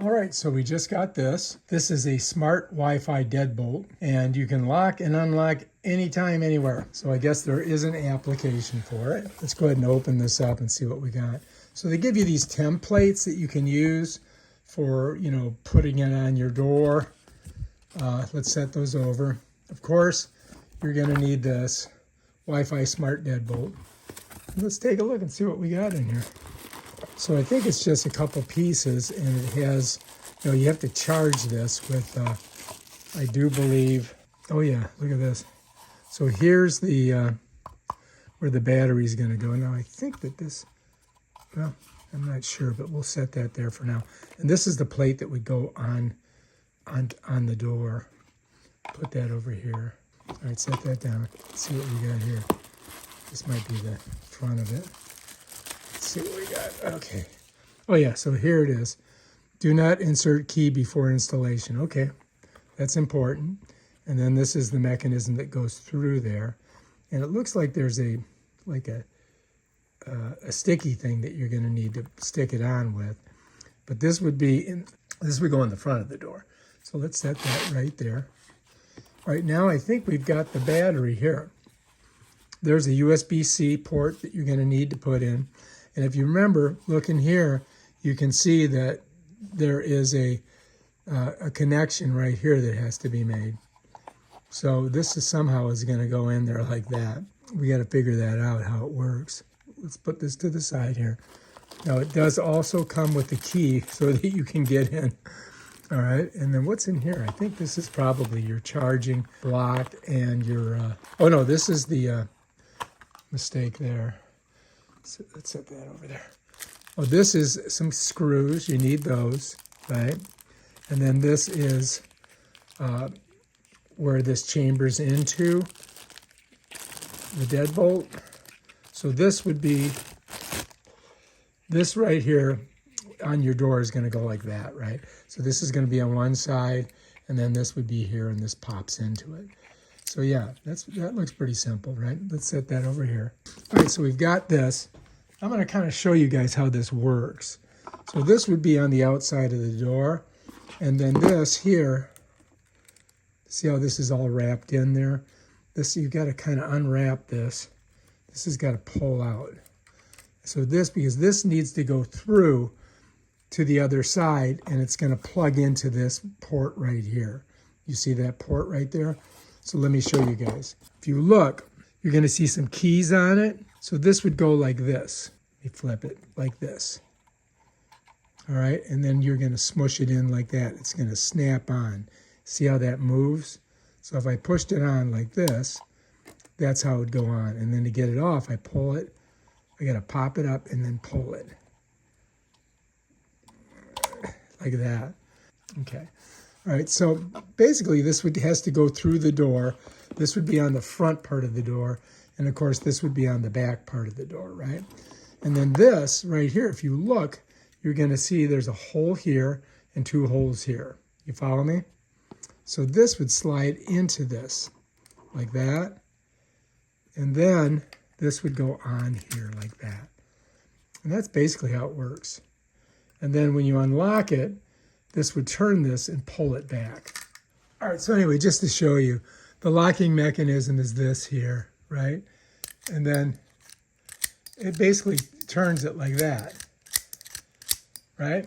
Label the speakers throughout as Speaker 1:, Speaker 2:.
Speaker 1: All right, so we just got this. This is a smart Wi-Fi deadbolt, and you can lock and unlock anytime, anywhere. So I guess there is an application for it. Let's go ahead and open this up and see what we got. So they give you these templates that you can use for, you know, putting it on your door. Let's set those over. Of course, you're going to need this Wi-Fi smart deadbolt. Let's take a look and see what we got in here. So I think it's just a couple pieces, and it has, you know, you have to charge this with, I do believe, oh yeah, look at this. So here's the, where the battery is going to go. Now I think that this, well, I'm not sure, but we'll set that there for now. And this is the plate that would go on the door. Put that over here. All right, set that down. Let's see what we got here. This might be the front of it. Let's see what we got. Okay. Oh yeah, so here it is. Do not insert key before installation. Okay, that's important. And then this is the mechanism that goes through there. And it looks like there's a sticky thing that you're going to need to stick it on with. But this would be this would go in the front of the door. So let's set that right there. All right, now I think we've got the battery here. There's a USB-C port that you're going to need to put in. And if you remember, look in here, you can see that there is a connection right here that has to be made. So this is somehow is going to go in there like that. We got to figure that out, how it works. Let's put this to the side here. Now it does also come with the key so that you can get in. All right, and then what's in here? I think this is probably your charging block and your, oh no, this is the mistake there. So let's set that over there. Oh, this is some screws. You need those, right? And then this is where this chambers into the deadbolt. So this would be, this right here on your door is going to go like that, right? So this is going to be on one side, and then this would be here, and this pops into it. So yeah, that looks pretty simple, right? Let's set that over here. All right, so we've got this. I'm going to kind of show you guys how this works. So this would be on the outside of the door, and then this here, see how this is all wrapped in there? This, you've got to kind of unwrap this. This has got to pull out. So this, because this needs to go through to the other side, and it's going to plug into this port right here. You see that port right there? So let me show you guys. If you look, you're going to see some keys on it. So this would go like this. Let me flip it like this. All right, and then you're going to smush it in like that. It's going to snap on. See how that moves? So if I pushed it on like this, that's how it would go on. And then to get it off, I pull it. I got to pop it up and then pull it. Like that. Okay. All right, so basically this has to go through the door. This would be on the front part of the door. And of course, this would be on the back part of the door, right? And then this right here, if you look, you're going to see there's a hole here and two holes here. You follow me? So this would slide into this like that. And then this would go on here like that. And that's basically how it works. And then when you unlock it, this would turn this and pull it back. All right, so anyway, just to show you, the locking mechanism is this here, right? And then it basically turns it like that, right?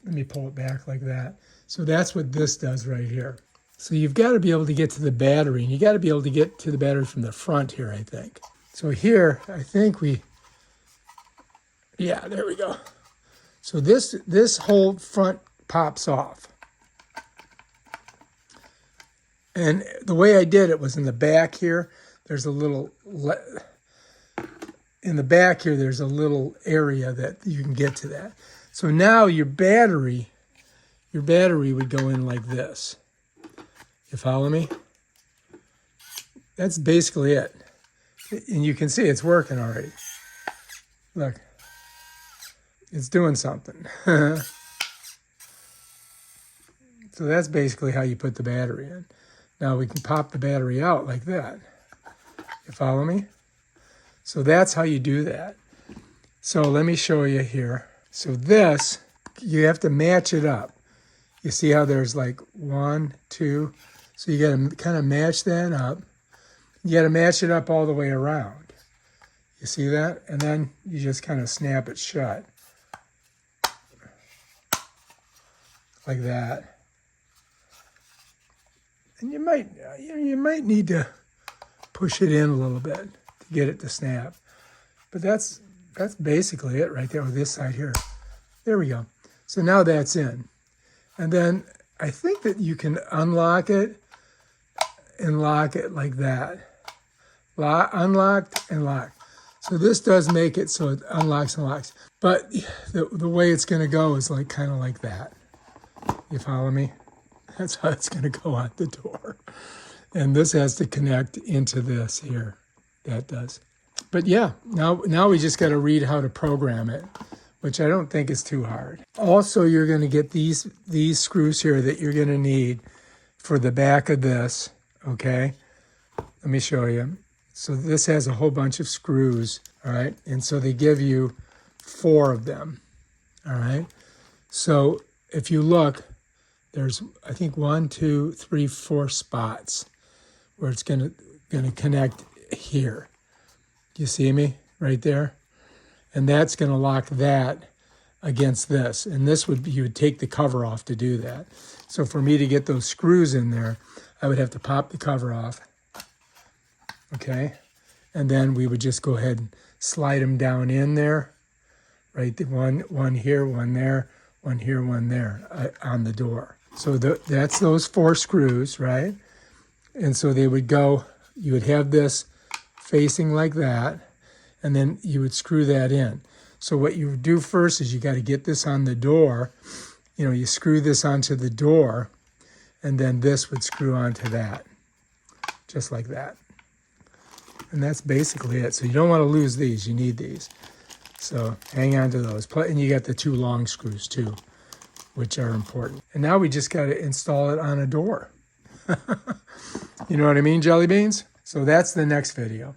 Speaker 1: Let me pull it back like that. So that's what this does right here. So you've got to be able to get to the battery, and you got to be able to get to the battery from the front here, I think. So here, I think yeah, there we go. So this whole front pops off. And the way I did it was in the back here, there's a little, in the back here, there's a little area that you can get to that. So now your battery would go in like this. You follow me? That's basically it. And you can see it's working already. Look. It's doing something. So that's basically how you put the battery in. Now we can pop the battery out like that. You follow me? So that's how you do that. So let me show you here. So this, you have to match it up. You see how there's like 1, 2. So you got to kind of match that up. You got to match it up all the way around. You see that? And then you just kind of snap it shut. Like that. And you might need to push it in a little bit to get it to snap. But that's basically it right there with this side here. There we go. So now that's in. And then I think that you can unlock it and lock it like that. Unlocked and locked. So this does make it so it unlocks and locks. But the way it's going to go is like kind of like that. You follow me? That's how it's going to go on the door. And this has to connect into this here. That does. But yeah, now we just got to read how to program it, which I don't think is too hard. Also, you're going to get these screws here that you're going to need for the back of this, okay? Let me show you. So this has a whole bunch of screws, all right? And so they give you 4 of them, all right? So if you look, there's, I think, 1, 2, 3, 4 spots where it's going to connect here. You see me right there? And that's going to lock that against this. And this would be, you would take the cover off to do that. So for me to get those screws in there, I would have to pop the cover off. Okay? And then we would just go ahead and slide them down in there. Right? One here, one there, one here, one there on the door. So that's those 4 screws, right? And so they would go, you would have this facing like that, and then you would screw that in. So what you would do first is you got to get this on the door. You know, you screw this onto the door, and then this would screw onto that, just like that. And that's basically it. So you don't want to lose these. You need these. So hang on to those. And you got the 2 long screws too, which are important. And now we just got to install it on a door. You know what I mean, jelly beans? So that's the next video.